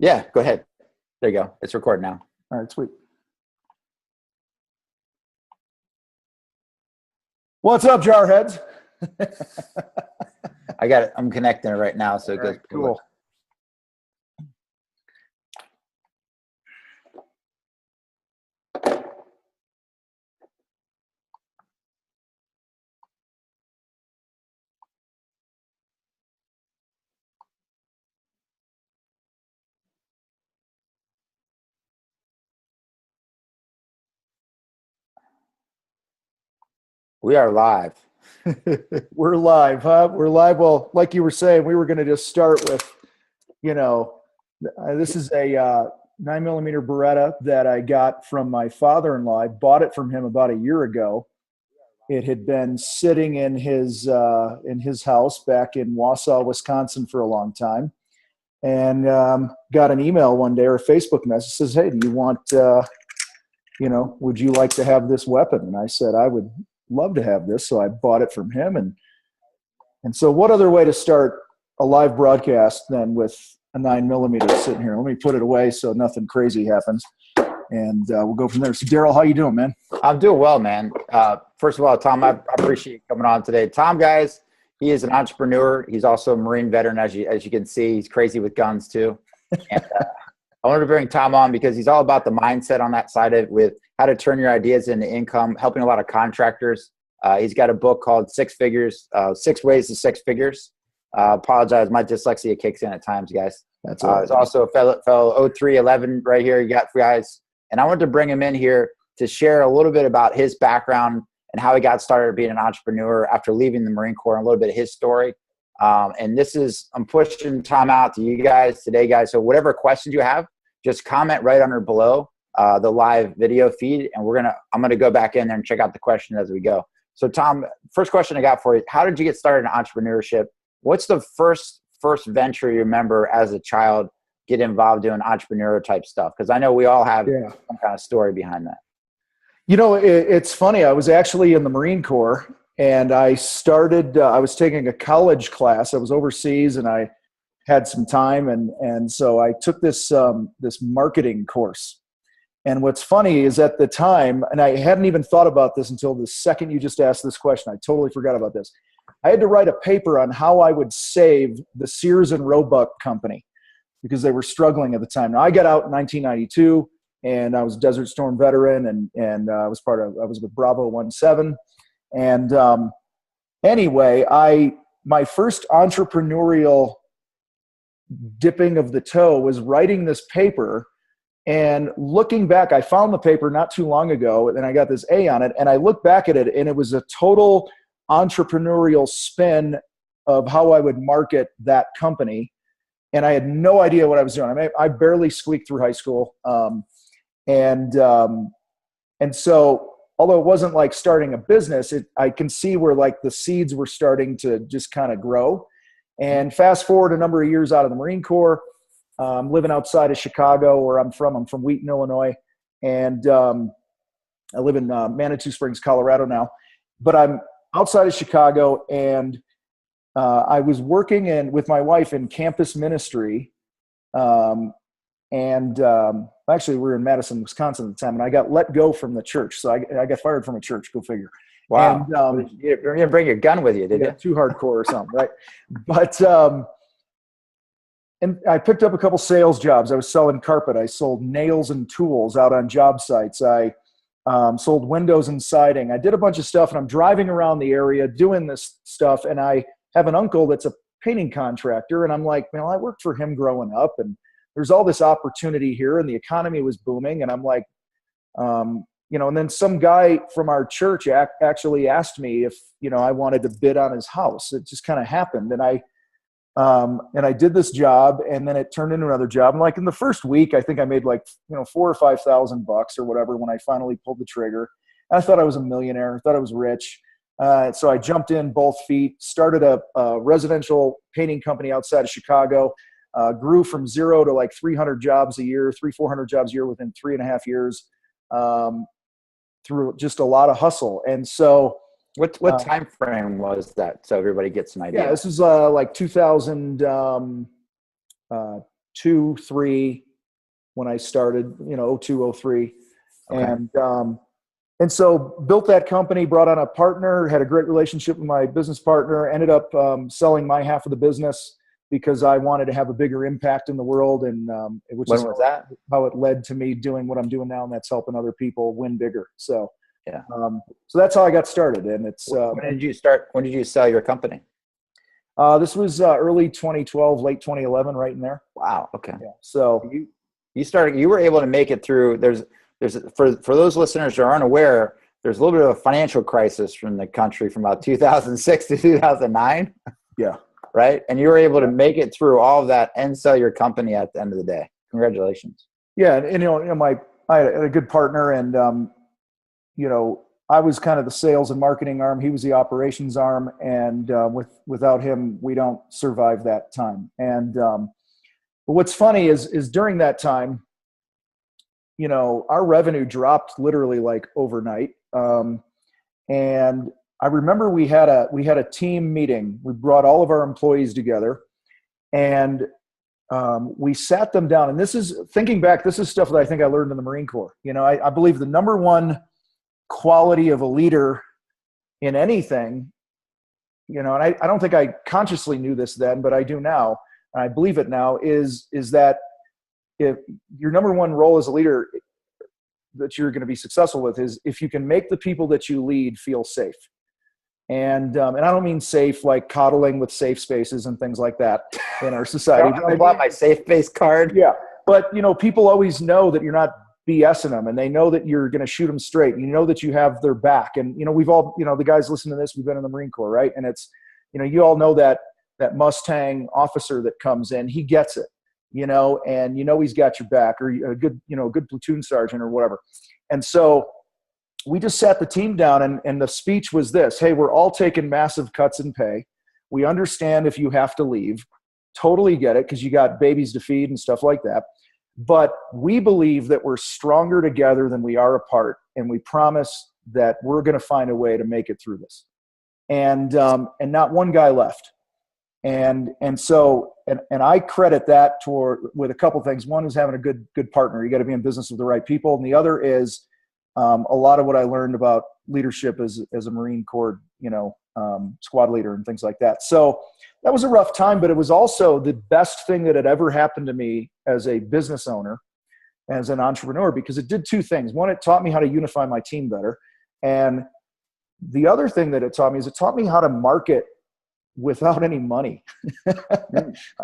Yeah, go ahead. There you go. It's recording now. All right, sweet. What's up, jarheads? I got it. I'm connecting it right now, so it goes cool. We are live. We're live, huh? We're live. Well, like you were saying, we were going to just start with, this is a 9mm Beretta that I got from my father-in-law. I bought it from him about a year ago. It had been sitting in his house back in Wausau, Wisconsin for a long time. And got an email one day or a Facebook message says, "Hey, do you want, would you like to have this weapon?" And I said, "I would love to have this." So I bought it from him. And so what other way to start a live broadcast than with a 9mm sitting here? Let me put it away so nothing crazy happens. And we'll go from there. So Daryl, how you doing, man? I'm doing well, man. First of all, Tom, I appreciate you coming on today. Tom, guys, he is an entrepreneur. He's also a Marine veteran, as you can see. He's crazy with guns too. And I wanted to bring Tom on because he's all about the mindset on that side of it, with how to turn your ideas into income, helping a lot of contractors. He's got a book called Six Figures, 6 Ways to Six Figures. Apologize, my dyslexia kicks in at times, guys. That's all right. There's also a fellow 0311 right here. You got guys. And I wanted to bring him in here to share a little bit about his background and how he got started being an entrepreneur after leaving the Marine Corps, and a little bit of his story. And I'm pushing Tom out to you guys today, guys. So whatever questions you have, just comment right under below the live video feed, and I'm gonna go back in there and check out the questions as we go. So Tom, first question I got for you: how did you get started in entrepreneurship? What's the first venture you remember as a child get involved doing entrepreneurial type stuff? Because I know we all have some kind of story behind that. It's funny. I was actually in the Marine Corps, and I started. I was taking a college class. I was overseas, and I had some time, and so I took this marketing course. And what's funny is, at the time, and I hadn't even thought about this until the second you just asked this question. I totally forgot about this. I had to write a paper on how I would save the Sears and Roebuck company, because they were struggling at the time. Now, I got out in 1992, and I was a Desert Storm veteran, and I was with Bravo 17. And anyway, my first entrepreneurial dipping of the toe was writing this paper. And looking back, I found the paper not too long ago, and I got this A on it, and I looked back at it, and it was a total entrepreneurial spin of how I would market that company. And I had no idea what I was doing. I barely squeaked through high school. And so, although it wasn't like starting a business, I can see where like the seeds were starting to just kind of grow. And fast forward a number of years out of the Marine Corps, living outside of Chicago, where I'm from. I'm from Wheaton, Illinois. And I live in Manitou Springs, Colorado now. But I'm outside of Chicago, and I was working with my wife in campus ministry. Actually, we were in Madison, Wisconsin at the time, and I got let go from the church. So I got fired from a church. Go figure. Wow. And, you didn't bring your gun with you, did you? Too hardcore or something, right? But and I picked up a couple sales jobs. I was selling carpet. I sold nails and tools out on job sites. I sold windows and siding. I did a bunch of stuff, and I'm driving around the area doing this stuff. And I have an uncle that's a painting contractor, and I'm like, man, I worked for him growing up, and there's all this opportunity here, and the economy was booming. And I'm like, and then some guy from our church actually asked me if, I wanted to bid on his house. It just kind of happened. And I did this job, and then it turned into another job. And like in the first week, I think I made like, $4,000 or $5,000 or whatever when I finally pulled the trigger. And I thought I was a millionaire. I thought I was rich. So I jumped in both feet, started a residential painting company outside of Chicago, grew from 0 to like 300 jobs a year, 400 jobs a year within 3.5 years, through just a lot of hustle. And so what time frame was that, so everybody gets an idea? Yeah, this is like 2000, 02, 03 when I started, 02, 03. Okay. And so built that company, brought on a partner, had a great relationship with my business partner, ended up selling my half of the business because I wanted to have a bigger impact in the world. And which When is was that? how it led to me doing what I'm doing now, and that's helping other people win bigger. So, Yeah. So that's how I got started. And it's when did you start? When did you sell your company? this was early 2012, late 2011, right in there. Wow. Okay. Yeah. So you were able to make it through. There's for those listeners who aren't aware, there's a little bit of a financial crisis from the country from about 2006 to 2009. Yeah. Right. And you were able to make it through all of that and sell your company at the end of the day. Congratulations. Yeah. And I had a good partner, and, I was kind of the sales and marketing arm. He was the operations arm. And without him, we don't survive that time. And but what's funny is during that time, our revenue dropped literally like overnight. And I remember we had a team meeting. We brought all of our employees together, and we sat them down. And this is, thinking back, this is stuff that I think I learned in the Marine Corps. I believe the number one quality of a leader in anything, and I don't think I consciously knew this then, but I do now, and I believe it now, is that if your number one role as a leader that you're going to be successful with is if you can make the people that you lead feel safe. And I don't mean safe like coddling with safe spaces and things like that in our society. I bought my safe space card. Yeah. But, people always know that you're not BSing them, and they know that you're going to shoot them straight. You know that you have their back. And, we've all, the guys listening to this, we've been in the Marine Corps, right? And it's, you all know that Mustang officer that comes in, he gets it, and he's got your back, or a good, good platoon sergeant or whatever. And so we just sat the team down, and the speech was this: hey, we're all taking massive cuts in pay. We understand if you have to leave, totally get it, because you got babies to feed and stuff like that. But we believe that we're stronger together than we are apart, and we promise that we're going to find a way to make it through this. And not one guy left. And so I credit that with a couple things. One is having a good partner. You got to be in business with the right people, and the other is a lot of what I learned about leadership as a Marine Corps, squad leader and things like that. So that was a rough time, but it was also the best thing that had ever happened to me as a business owner, as an entrepreneur, because it did two things. One, it taught me how to unify my team better. And the other thing that it taught me is it taught me how to market without any money. I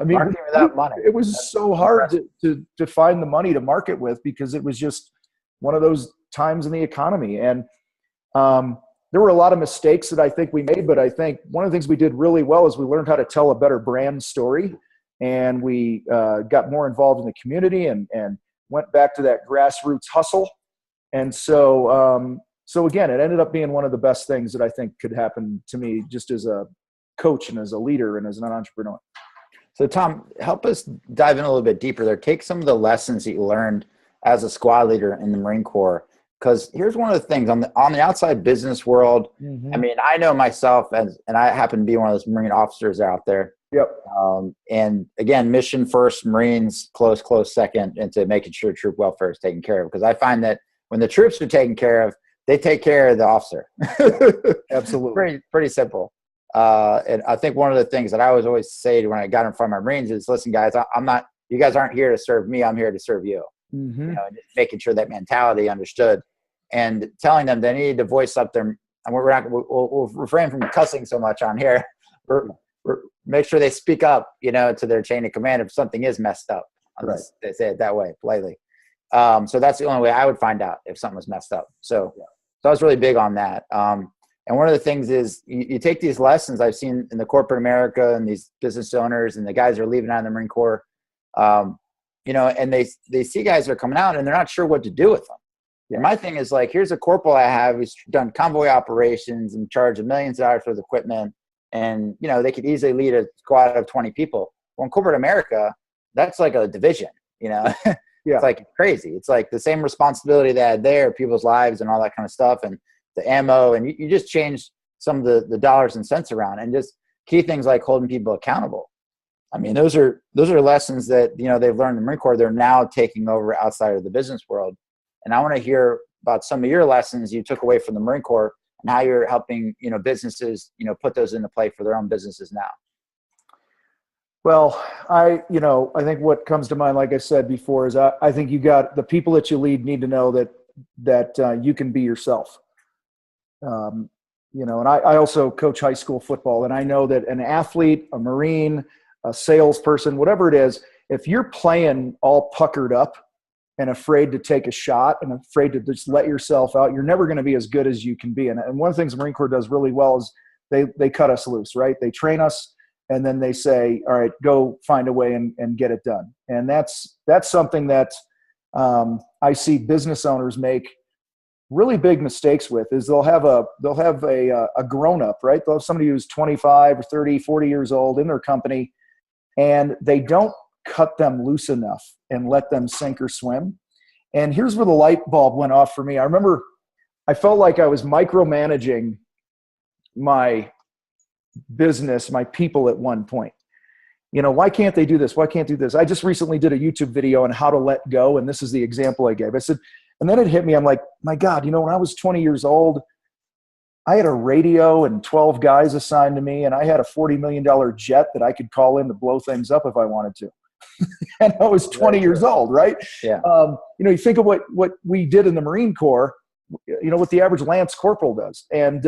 mean, Marketing without money. It was so hard to find the money to market with, because it was just one of those times in the economy. And there were a lot of mistakes that I think we made, but I think one of the things we did really well is we learned how to tell a better brand story, and we got more involved in the community and went back to that grassroots hustle. And so again, it ended up being one of the best things that I think could happen to me, just as a coach and as a leader and as an entrepreneur. So Tom, help us dive in a little bit deeper there. Take some of the lessons that you learned as a squad leader in the Marine Corps. Because here's one of the things on the outside business world. Mm-hmm. I mean, I know myself, and I happen to be one of those Marine officers out there. Yep. And again, mission first, Marines close second, into making sure troop welfare is taken care of. Because I find that when the troops are taken care of, they take care of the officer. Absolutely. Pretty simple. And I think one of the things that I always say when I got in front of my Marines is, listen, guys, you guys aren't here to serve me. I'm here to serve you. Mm-hmm. Just making sure that mentality understood, and telling them they need to voice up their, and we'll refrain from cussing so much on here. Make sure they speak up, to their chain of command if something is messed up. Right. They say it that way, politely. So that's the only way I would find out if something was messed up. So I was really big on that. And one of the things is you take these lessons I've seen in the corporate America and these business owners and the guys that are leaving out of the Marine Corps, and they see guys that are coming out and they're not sure what to do with them. Yeah. And my thing is like, here's a corporal I have who's done convoy operations, in charge of millions of dollars worth of equipment. And, they could easily lead a squad of 20 people. Well, in corporate America, that's like a division, Yeah. It's like crazy. It's like the same responsibility they had there, people's lives and all that kind of stuff, and the ammo. And you just change some of the dollars and cents around, and just key things like holding people accountable. I mean, those are lessons that, you know, they've learned in the Marine Corps. They're now taking over outside of the business world. And I want to hear about some of your lessons you took away from the Marine Corps and how you're helping, you know, businesses, you know, put those into play for their own businesses now. Well, I think what comes to mind, like I said before, is I think you got the people that you lead need to know that you can be yourself. You know, and I also coach high school football, and I know that an athlete, a Marine, a salesperson, whatever it is, if you're playing all puckered up and afraid to take a shot and afraid to just let yourself out, you're never going to be as good as you can be. And one of the things the Marine Corps does really well is they cut us loose, right? They train us, and then they say, all right, go find a way and get it done. And that's something that I see business owners make really big mistakes with. Is they'll have a grown up, right? They'll have somebody who's 25 or 30, 40 years old in their company, and they don't cut them loose enough and let them sink or swim. And here's where the light bulb went off for me. I remember I felt like I was micromanaging my business, my people at one point. You know, why can't they do this? Why can't do this? I just recently did a YouTube video on how to let go, and this is the example I gave. I said, and then it hit me. I'm like, my God, you know, when I was 20 years old, I had a radio and 12 guys assigned to me, and I had a $40 million jet that I could call in to blow things up if I wanted to. And I was 20 years old, right? Yeah. You know, you think of what we did in the Marine Corps, you know, what the average Lance Corporal does, and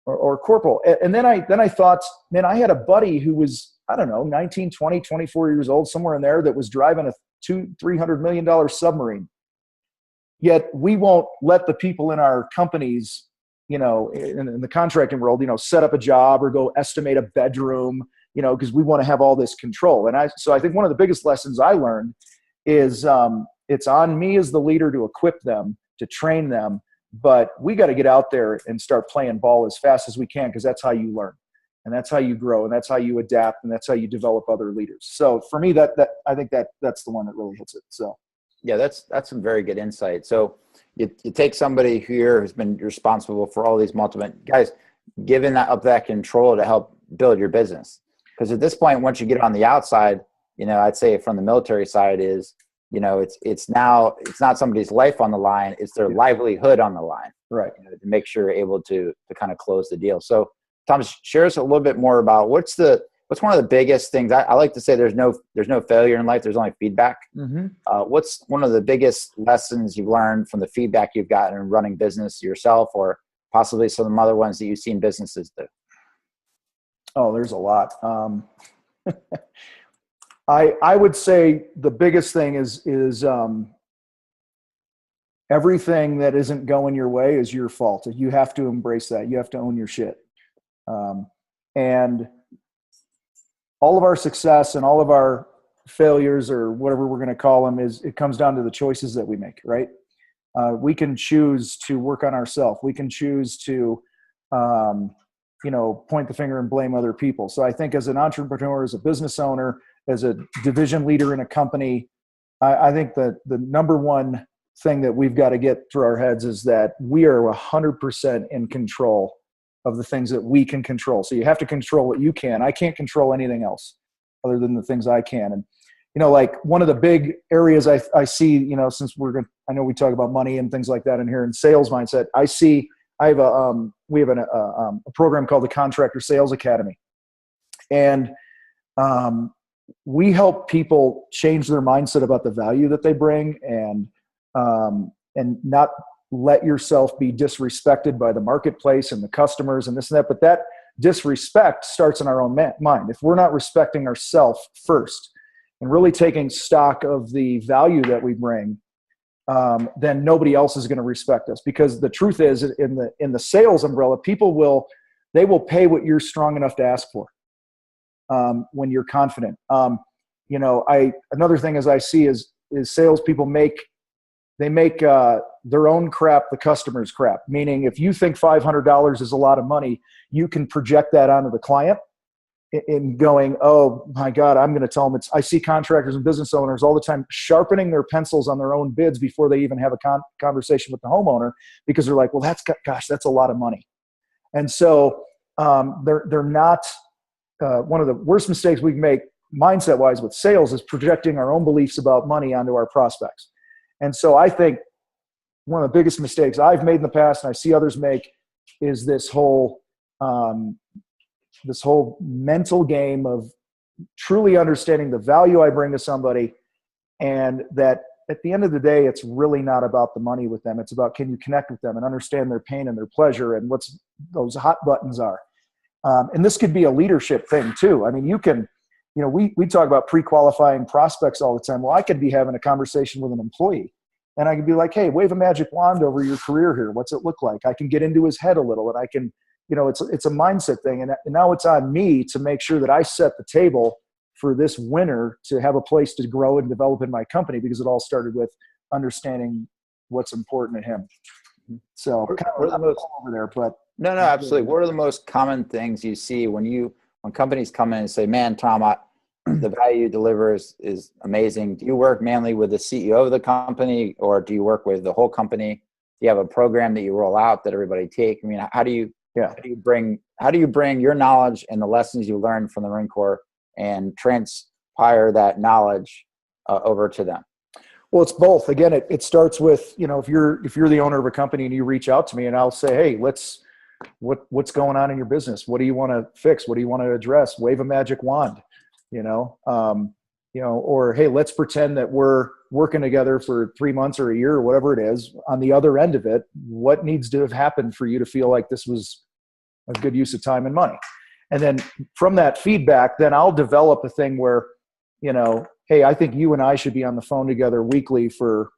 or Corporal. And then I thought, man, I had a buddy who was, I don't know, 19, 20, 24 years old, somewhere in there, that was driving a $200-300 million submarine. Yet we won't let the people in our companies, you know, in the contracting world, you know, set up a job or go estimate a bedroom, you know, because we want to have all this control. And so I think one of the biggest lessons I learned is it's on me as the leader to equip them, to train them, but we got to get out there and start playing ball as fast as we can, because that's how you learn, and that's how you grow, and that's how you adapt, and that's how you develop other leaders. So for me, that I think that's the one that really hits it. So. Yeah, that's some very good insight. So you take somebody here who's been responsible for all these multiple guys, giving that control to help build your business. Because at this point, once you get on the outside, you know, I'd say from the military side is, you know, it's not somebody's life on the line, it's their livelihood on the line. Right. You know, to make sure you're able to kind of close the deal. So Thomas, share us a little bit more about what's one of the biggest things. I like to say there's no failure in life. There's only feedback. Mm-hmm. What's one of the biggest lessons you've learned from the feedback you've gotten in running business yourself, or possibly some of the other ones that you've seen businesses do? Oh, there's a lot. I would say the biggest thing is everything that isn't going your way is your fault. You have to embrace that. You have to own your shit. And all of our success and all of our failures, or whatever we're going to call them, it comes down to the choices that we make, right? We can choose to work on ourselves. We can choose to, you know, point the finger and blame other people. So I think as an entrepreneur, as a business owner, as a division leader in a company, I think that the number one thing that we've got to get through our heads is that we are 100% in control of the things that we can control. So you have to control what you can. I can't control anything else other than the things I can. And, you know, like one of the big areas I see, you know, since I know we talk about money and things like that in here, and sales mindset, we have a program called the Contractor Sales Academy. And we help people change their mindset about the value that they bring, and not let yourself be disrespected by the marketplace and the customers and this and that. But that disrespect starts in our own mind. If we're not respecting ourselves first and really taking stock of the value that we bring, then nobody else is going to respect us. Because the truth is, in the sales umbrella, people will pay what you're strong enough to ask for, when you're confident. You know, another thing as I see is salespeople make their own crap the customer's crap. Meaning, if you think $500 is a lot of money, you can project that onto the client in going, oh my God, I'm going to tell them I see contractors and business owners all the time sharpening their pencils on their own bids before they even have a conversation with the homeowner, because they're like, well, that's a lot of money. And so they're not, one of the worst mistakes we make mindset wise with sales is projecting our own beliefs about money onto our prospects. And so I think one of the biggest mistakes I've made in the past, and I see others make, is this whole mental game of truly understanding the value I bring to somebody, and that at the end of the day, it's really not about the money with them. It's about, can you connect with them and understand their pain and their pleasure and what's those hot buttons are. And this could be a leadership thing too. I mean, you can, we talk about pre-qualifying prospects all the time. Well, I could be having a conversation with an employee and I could be like, hey, wave a magic wand over your career here. What's it look like? I can get into his head a little, and I can, it's a mindset thing. And now it's on me to make sure that I set the table for this winner to have a place to grow and develop in my company, because it all started with understanding what's important to him. So kind of over there, but no, absolutely. What are the most common things you see when companies come in and say, man, Tom, the value you deliver is amazing. Do you work mainly with the CEO of the company, or do you work with the whole company? Do you have a program that you roll out that everybody take? I mean, how do you bring your knowledge and the lessons you learned from the Marine Corps and transpire that knowledge over to them? Well, it's both. Again, it starts with, if you're the owner of a company and you reach out to me and I'll say, hey, what's going on in your business? What do you want to fix? What do you want to address? Wave a magic wand, or, hey, let's pretend that we're working together for 3 months or a year or whatever it is. On the other end of it, what needs to have happened for you to feel like this was a good use of time and money? And then from that feedback, then I'll develop a thing where, hey, I think you and I should be on the phone together weekly for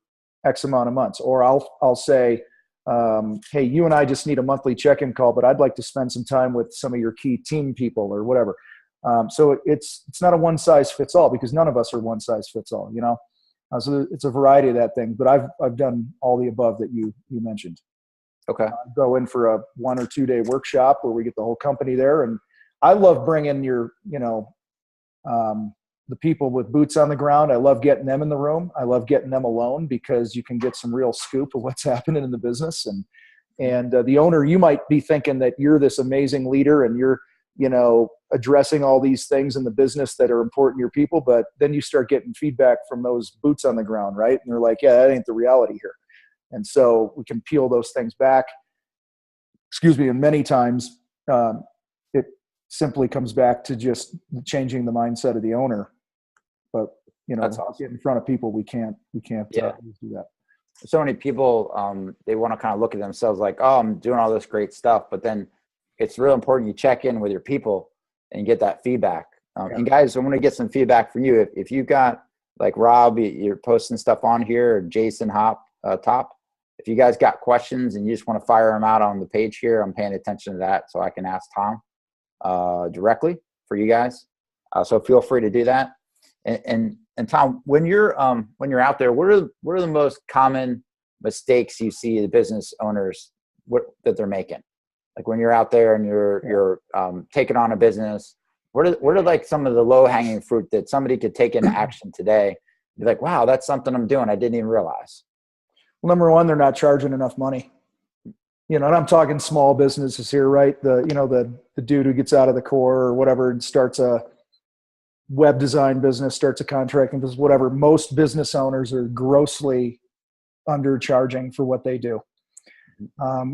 X amount of months. Or I'll say, hey, you and I just need a monthly check-in call, but I'd like to spend some time with some of your key team people or whatever. So it's not a one size fits all, because none of us are one size fits all, so it's a variety of that thing, but I've done all the above that you mentioned. Okay. Go in for a 1 or 2 day workshop where we get the whole company there. And I love bringing the people with boots on the ground. I love getting them in the room. I love getting them alone, because you can get some real scoop of what's happening in the business. And the owner, you might be thinking that you're this amazing leader and you're, addressing all these things in the business that are important to your people. But then you start getting feedback from those boots on the ground, right? And they're like, yeah, that ain't the reality here. And so we can peel those things back. And many times it simply comes back to just changing the mindset of the owner. But, That's awesome. Get in front of people, we can't do that. So many people, they want to kind of look at themselves like, oh, I'm doing all this great stuff. But then it's real important you check in with your people and get that feedback. And guys, I want to get some feedback from you. If you've got, like Rob, you're posting stuff on here, or Jason Top, if you guys got questions and you just want to fire them out on the page here, I'm paying attention to that so I can ask Tom directly for you guys. So feel free to do that. And Tom, when you're out there, what are the most common mistakes you see the business owners that they're making? Like when you're out there and you're taking on a business, what are like some of the low hanging fruit that somebody could take into action today? Be like, wow, that's something I'm doing I didn't even realize. Well, number one, they're not charging enough money. And I'm talking small businesses here, right? The dude who gets out of the Corps or whatever and starts a web design business, starts a contracting business, whatever. Most business owners are grossly undercharging for what they do.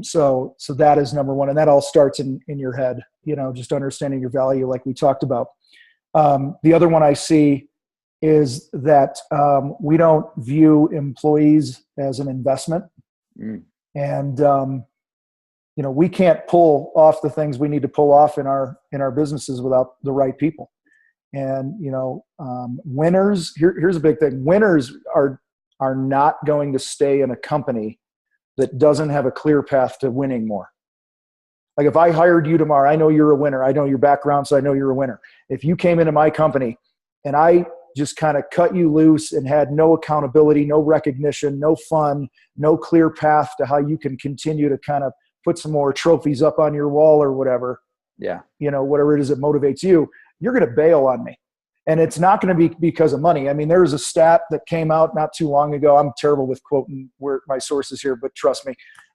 So that is number one. And that all starts in your head, just understanding your value, like we talked about. The other one I see is that we don't view employees as an investment. And, we can't pull off the things we need to pull off in our businesses without the right people. And, winners, here's a big thing. Winners are not going to stay in a company that doesn't have a clear path to winning more. Like if I hired you tomorrow, I know you're a winner. I know your background, so I know you're a winner. If you came into my company and I just kind of cut you loose and had no accountability, no recognition, no fun, no clear path to how you can continue to kind of put some more trophies up on your wall or whatever, whatever it is that motivates you, you're going to bail on me. And it's not going to be because of money. I mean, there was a stat that came out not too long ago. I'm terrible with quoting my sources here, but trust me.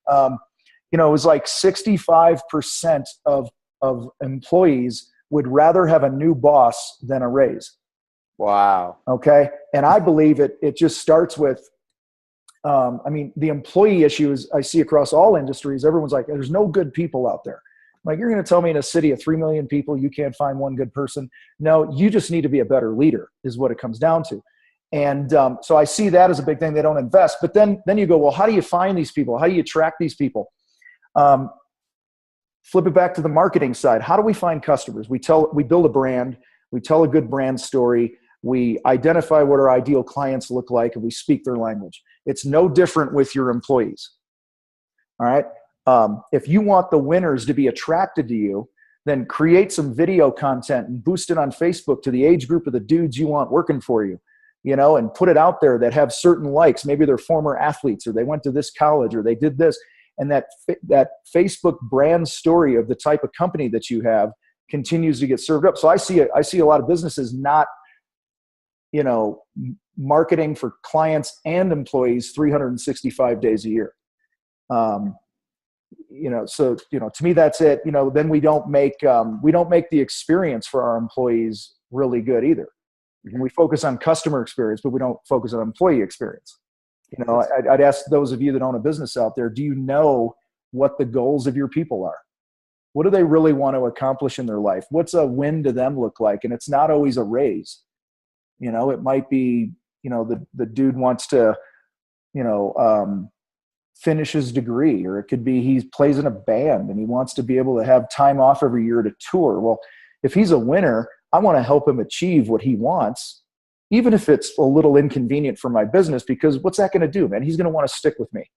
It was like 65% of employees would rather have a new boss than a raise. Wow. Okay. And I believe it just starts with, I mean, the employee issues I see across all industries. Everyone's like, there's no good people out there. Like, you're going to tell me in a city of 3 million people, you can't find one good person? No, you just need to be a better leader is what it comes down to. And so I see that as a big thing. They don't invest. But then you go, well, how do you find these people? How do you attract these people? Flip it back to the marketing side. How do we find customers? We build a brand. We tell a good brand story. We identify what our ideal clients look like, and we speak their language. It's no different with your employees. All right. If you want the winners to be attracted to you, then create some video content and boost it on Facebook to the age group of the dudes you want working for you, and put it out there that have certain likes. Maybe they're former athletes, or they went to this college, or they did this. And that Facebook brand story of the type of company that you have continues to get served up. So I see a lot of businesses not, marketing for clients and employees 365 days a year. So to me, that's it. Then we don't make the experience for our employees really good either. And we focus on customer experience, but we don't focus on employee experience. I'd ask those of you that own a business out there, do you know what the goals of your people are? What do they really want to accomplish in their life? What's a win to them look like? And it's not always a raise. It might be, the dude wants to, finish his degree, or it could be he plays in a band and he wants to be able to have time off every year to tour. Well, if he's a winner, I want to help him achieve what he wants, even if it's a little inconvenient for my business, because what's that going to do, man? He's going to want to stick with me.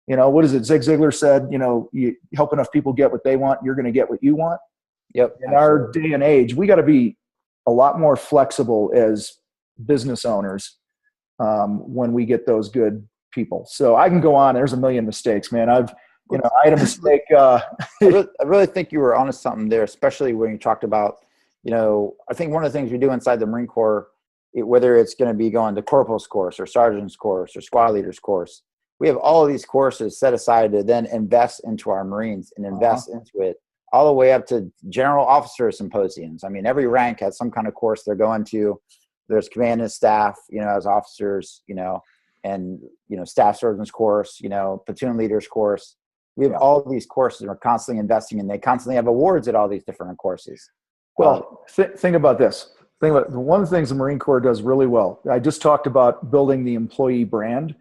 What is it? Zig Ziglar said, you help enough people get what they want, you're going to get what you want. Yep. In our day and age, we got to be a lot more flexible as business owners when we get those good people. So I can go on. There's a million mistakes, man. I had a mistake. I really think you were onto something there, especially when you talked about, I think one of the things we do inside the Marine Corps, whether it's going to be going to corporal's course or sergeant's course or squad leader's course, we have all of these courses set aside to then invest into our Marines and invest into it all the way up to general officer symposiums. I mean, every rank has some kind of course they're going to. There's command and staff, as officers, and, staff sergeant's course, platoon leader's course. We have all of these courses and we're constantly investing, and they constantly have awards at all these different courses. Well, think about this. One of the things the Marine Corps does really well. I just talked about building the employee brand.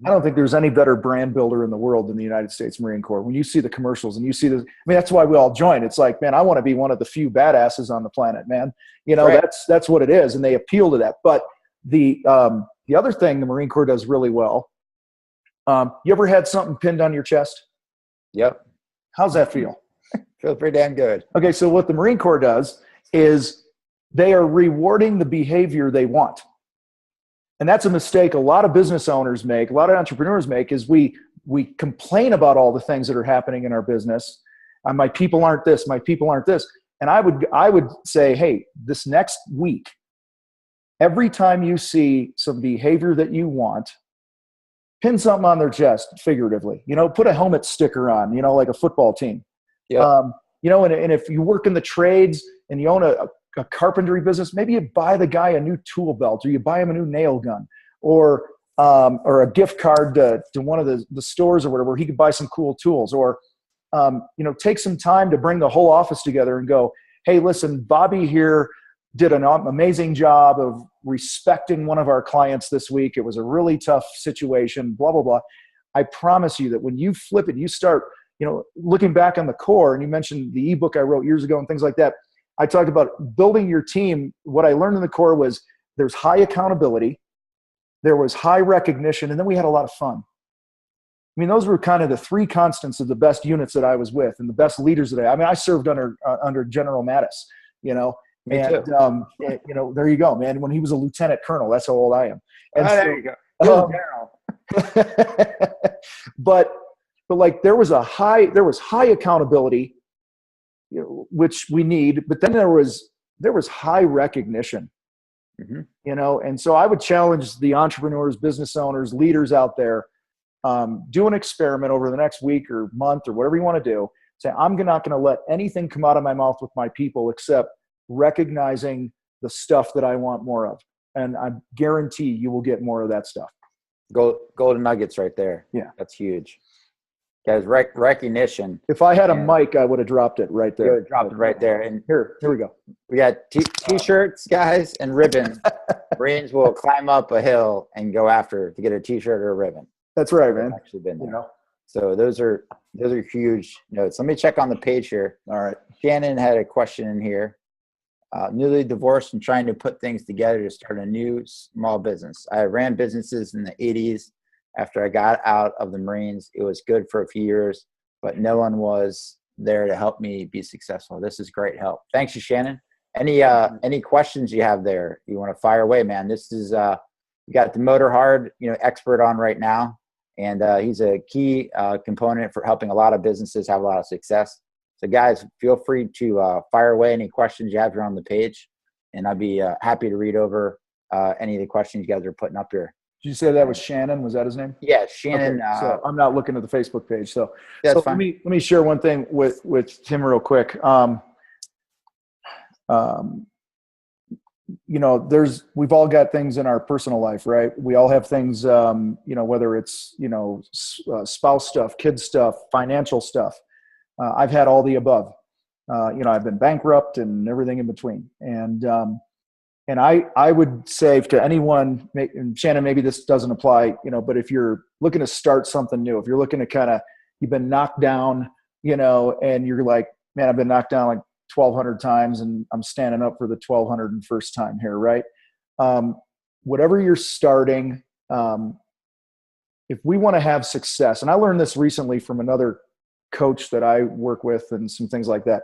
I don't think there's any better brand builder in the world than the United States Marine Corps. When you see the commercials and you see this, that's why we all join. It's like, man, I want to be one of the few badasses on the planet, man. Right. That's what it is. And they appeal to that. But the other thing the Marine Corps does really well, you ever had something pinned on your chest? Yep. How's that feel? Feels pretty damn good. Okay. So what the Marine Corps does is they are rewarding the behavior they want. And that's a mistake a lot of business owners make, a lot of entrepreneurs make, is we complain about all the things that are happening in our business. My people aren't this, my people aren't this. And I would say, hey, this next week, every time you see some behavior that you want, pin something on their chest, figuratively. Put a helmet sticker on, like a football team. Yeah. And if you work in the trades and you own a carpentry business, maybe you buy the guy a new tool belt, or you buy him a new nail gun, or a gift card to one of the stores or whatever, where he could buy some cool tools, or take some time to bring the whole office together and go, hey, listen, Bobby here did an amazing job of respecting one of our clients this week. It was a really tough situation, blah, blah, blah. I promise you that when you flip it, you start, looking back on the core, and you mentioned the ebook I wrote years ago and things like that. I talked about building your team. What I learned in the core was there's high accountability, there was high recognition, and then we had a lot of fun. Those were kind of the three constants of the best units that I was with and the best leaders that I served under General Mattis, there you go, man. When he was a lieutenant colonel, that's how old I am. And there you go. But like there was high accountability, which we need, but then there was high recognition, and so I would challenge the entrepreneurs, business owners, leaders out there, do an experiment over the next week or month or whatever you want to do. Say, I'm not going to let anything come out of my mouth with my people except recognizing the stuff that I want more of. and I guarantee you will get more of that stuff. Golden nuggets right there. Yeah. That's huge. Guys, recognition. If I had a mic, I would have dropped it right there. Dropped it right there. And here we go. We got t-shirts, guys, and ribbons. Marines will climb up a hill and go after to get a t-shirt or a ribbon. That's right, man. I've actually been there. You know? So those are huge notes. Let me check on the page here. All right. Shannon had a question in here. Newly divorced and trying to put things together to start a new small business. I ran businesses in the 80s. After I got out of the Marines, it was good for a few years, but no one was there to help me be successful. This is great help. Thanks you, Shannon. Any questions you have there? You want to fire away, man. This is you got the Motor Hard, expert on right now, and he's a key component for helping a lot of businesses have a lot of success. So guys, feel free to fire away any questions you have here on the page, and I'd be happy to read over any of the questions you guys are putting up here. Did you say that was Shannon? Was that his name? Yeah, Shannon. Okay, so I'm not looking at the Facebook page. So, that's fine. Let me share one thing with Tim real quick. We've all got things in our personal life, right? We all have things, whether it's, spouse stuff, kids stuff, financial stuff. I've had all the above. I've been bankrupt and everything in between. And I would say to anyone, and Shannon, maybe this doesn't apply, but if you're looking to start something new, if you're looking to you've been knocked down, and you're like, man, I've been knocked down like 1,200 times and I'm standing up for the 1,201st time here, right? Whatever you're starting, if we want to have success, and I learned this recently from another coach that I work with and some things like that.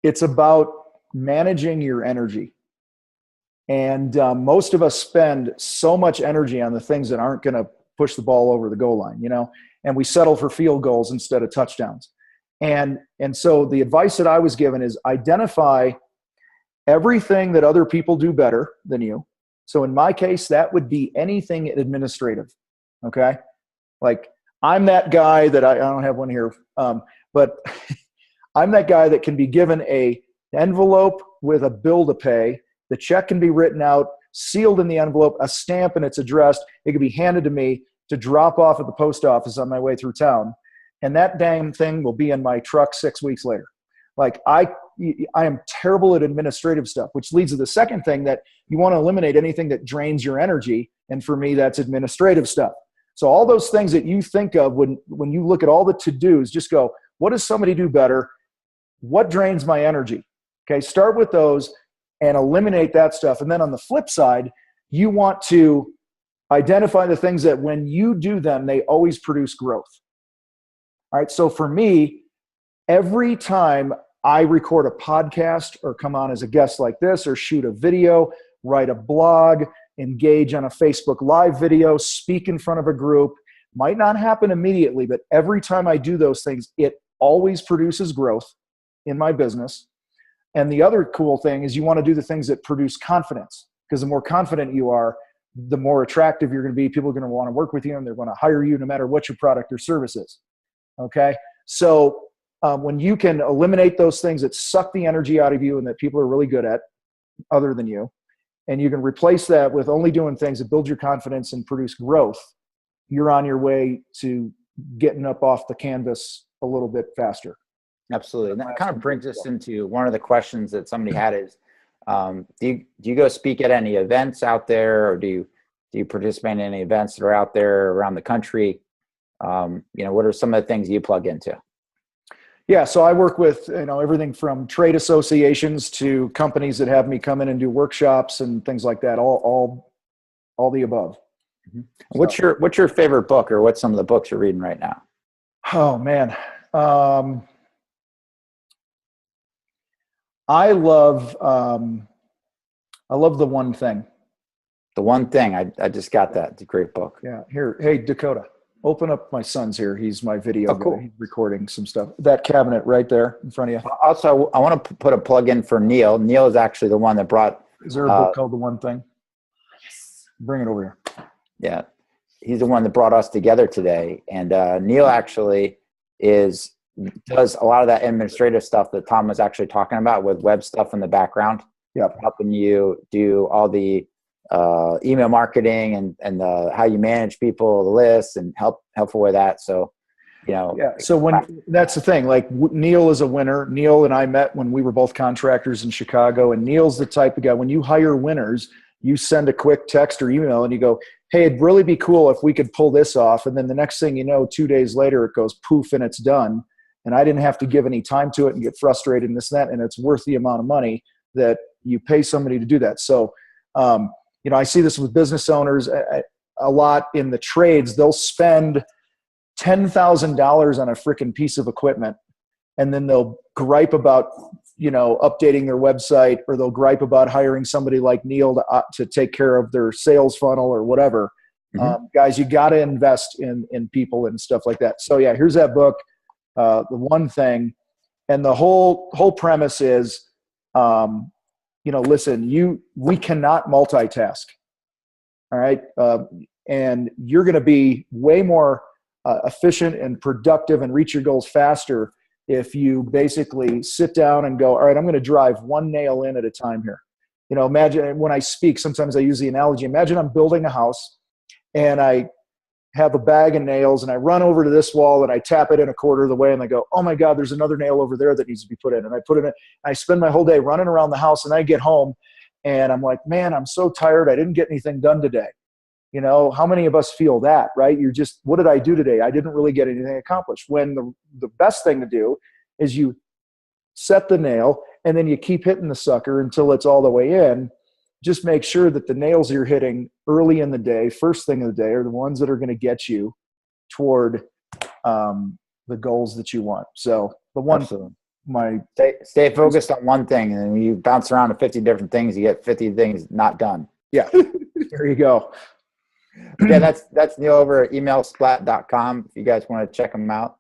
It's about managing your energy. And most of us spend so much energy on the things that aren't going to push the ball over the goal line, and we settle for field goals instead of touchdowns. And so the advice that I was given is identify everything that other people do better than you. So in my case, that would be anything administrative. Okay. Like I'm that guy that I don't have one here, but I'm that guy that can be given a envelope with a bill to pay. The check can be written out, sealed in the envelope, a stamp, and it's addressed. It can be handed to me to drop off at the post office on my way through town. And that dang thing will be in my truck 6 weeks later. Like I am terrible at administrative stuff, which leads to the second thing, that you want to eliminate anything that drains your energy. And for me, that's administrative stuff. So all those things that you think of when you look at all the to-dos, just go, what does somebody do better? What drains my energy? Okay, start with those and eliminate that stuff. And then on the flip side, you want to identify the things that when you do them, they always produce growth. All right, so for me, every time I record a podcast or come on as a guest like this or shoot a video, write a blog, engage on a Facebook Live video, speak in front of a group, might not happen immediately, but every time I do those things, it always produces growth in my business. And the other cool thing is you want to do the things that produce confidence, because the more confident you are, the more attractive you're going to be. People are going to want to work with you and they're going to hire you no matter what your product or service is. Okay. So when you can eliminate those things that suck the energy out of you and that people are really good at other than you, and you can replace that with only doing things that build your confidence and produce growth, you're on your way to getting up off the canvas a little bit faster. Absolutely. And that kind of brings us into one of the questions that somebody had is, do you go speak at any events out there, or do you participate in any events that are out there around the country? What are some of the things you plug into? Yeah, so I work with everything from trade associations to companies that have me come in and do workshops and things like that. All the above. Mm-hmm. So, what's your favorite book, or what's some of the books you're reading right now? Oh man, I love The One Thing. The One Thing. I just got that. It's a great book. Yeah. Here, hey Dakota. Open up, my son's here. He's my video guy. Cool. He's recording some stuff. That cabinet right there in front of you. Also, I want to put a plug in for Neil. Neil is actually the one that brought. Is there a book called The One Thing? Bring it over here. Yeah. He's the one that brought us together today. And Neil actually does a lot of that administrative stuff that Tom was actually talking about with web stuff in the background. Yep. helping you do all the email marketing and how you manage people, the lists, and helpful with that. So, yeah. So that's the thing, like Neil is a winner. Neil and I met when we were both contractors in Chicago, and Neil's the type of guy, when you hire winners, you send a quick text or email and you go, hey, it'd really be cool if we could pull this off. And then the next thing you know, 2 days later, it goes poof and it's done. And I didn't have to give any time to it and get frustrated and this and that. And it's worth the amount of money that you pay somebody to do that. So, I see this with business owners a lot in the trades. They'll spend $10,000 on a freaking piece of equipment, and then they'll gripe about, updating their website, or they'll gripe about hiring somebody like Neil to take care of their sales funnel or whatever. Mm-hmm. Guys, you got to invest in people and stuff like that. So yeah, here's that book. The one thing, and the whole premise is, listen, we cannot multitask. All right. And you're going to be way more efficient and productive and reach your goals faster if you basically sit down and go, all right, I'm going to drive one nail in at a time here. Imagine when I speak, sometimes I use the analogy. Imagine I'm building a house and I have a bag of nails and I run over to this wall and I tap it in a quarter of the way and I go, oh my God, there's another nail over there that needs to be put in. And I put it in. I spend my whole day running around the house, and I get home and I'm like, man, I'm so tired. I didn't get anything done today. How many of us feel that, right? What did I do today? I didn't really get anything accomplished. When the best thing to do is you set the nail and then you keep hitting the sucker until it's all the way in. Just make sure that the nails you're hitting early in the day, first thing of the day, are the ones that are going to get you toward the goals that you want. So the one, stay focused on one thing, and when you bounce around to 50 different things, you get 50 things not done. Yeah, there you go. Yeah, that's Neil over at emailsplat.com if you guys want to check them out.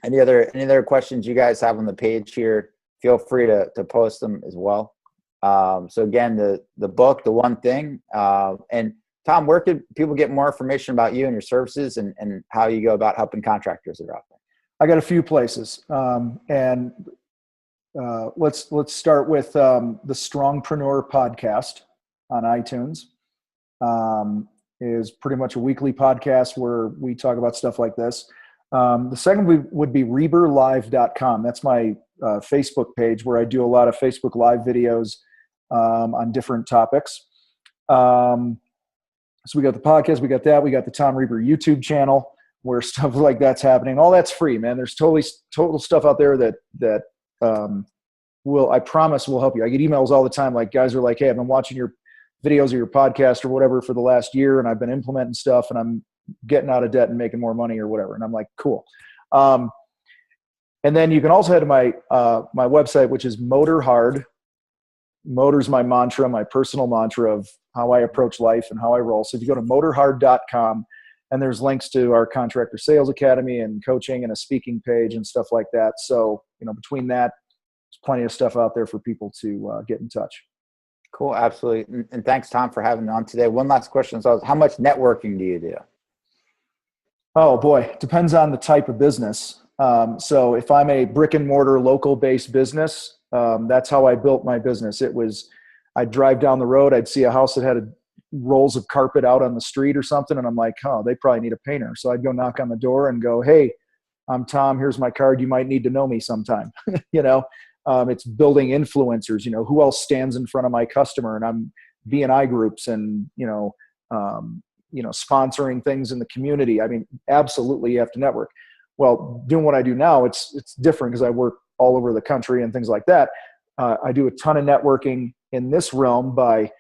Any other questions you guys have on the page here, feel free to post them as well. So again, the book, The One Thing, and Tom, where could people get more information about you and your services and how you go about helping contractors that are out there? I got a few places. And let's start with the Strongpreneur podcast on iTunes. Is pretty much a weekly podcast where we talk about stuff like this. The second would be reberlive.com. That's my Facebook page where I do a lot of Facebook Live videos on different topics. So we got the podcast, we got that, we got the Tom Reber YouTube channel where stuff like that's happening. All that's free, man. There's total stuff out there that I promise will help you. I get emails all the time. Like guys are like, hey, I've been watching your videos or your podcast or whatever for the last year, and I've been implementing stuff and I'm getting out of debt and making more money or whatever. And I'm like, cool. And then you can also head to my website, which is Motor Hard. Motor's my mantra, my personal mantra of how I approach life and how I roll. So if you go to motorhard.com, and there's links to our Contractor Sales Academy and coaching and a speaking page and stuff like that. So, between that, there's plenty of stuff out there for people to get in touch. Cool. Absolutely. And thanks, Tom, for having me on today. One last question. So how much networking do you do? Oh boy, depends on the type of business. So if I'm a brick and mortar local based business, that's how I built my business. I'd drive down the road. I'd see a house that had rolls of carpet out on the street or something. And I'm like, oh, they probably need a painter. So I'd go knock on the door and go, hey, I'm Tom. Here's my card. You might need to know me sometime. It's building influencers, who else stands in front of my customer, and I'm B&I groups and, sponsoring things in the community. I mean, absolutely. You have to network. Well, doing what I do now, it's different because I work all over the country and things like that. I do a ton of networking in this realm by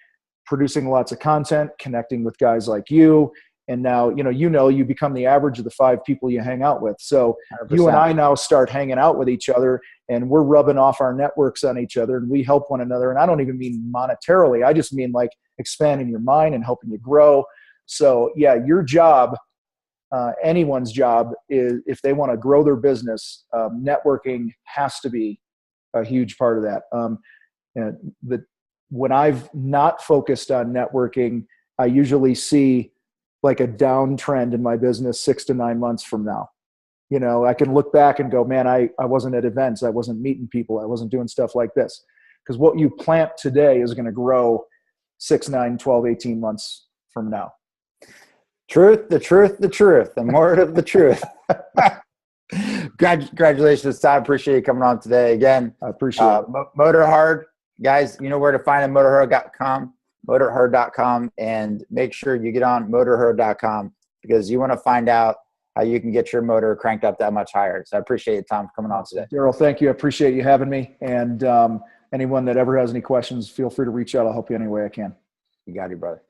producing lots of content, connecting with guys like you. And now, you become the average of the 5 people you hang out with. So 100%. You and I now start hanging out with each other, and we're rubbing off our networks on each other, and we help one another. And I don't even mean monetarily. I just mean like expanding your mind and helping you grow. So yeah, your job, anyone's job, is if they want to grow their business, networking has to be a huge part of that. When I've not focused on networking, I usually see like a downtrend in my business 6 to 9 months from now. I can look back and go, man, I wasn't at events. I wasn't meeting people. I wasn't doing stuff like this. because what you plant today is going to grow 6, 9, 12, 18 months from now. Truth, the truth, the truth, and more of the truth. Congratulations, Todd. Appreciate you coming on today again. I appreciate it. Motor Hard, guys, you know where to find them, motorhard.com, and make sure you get on motorhard.com because you want to find out how you can get your motor cranked up that much higher. So I appreciate it, Tom, for coming on today. Daryl, thank you. I appreciate you having me. And anyone that ever has any questions, feel free to reach out. I'll help you any way I can. You got it, brother.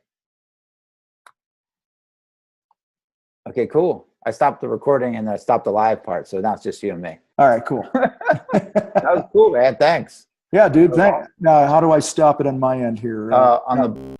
Okay, cool. I stopped the recording and I stopped the live part, so now it's just you and me. All right, cool. That was cool, man. Thanks. Yeah, dude. Now, how do I stop it on my end here? On the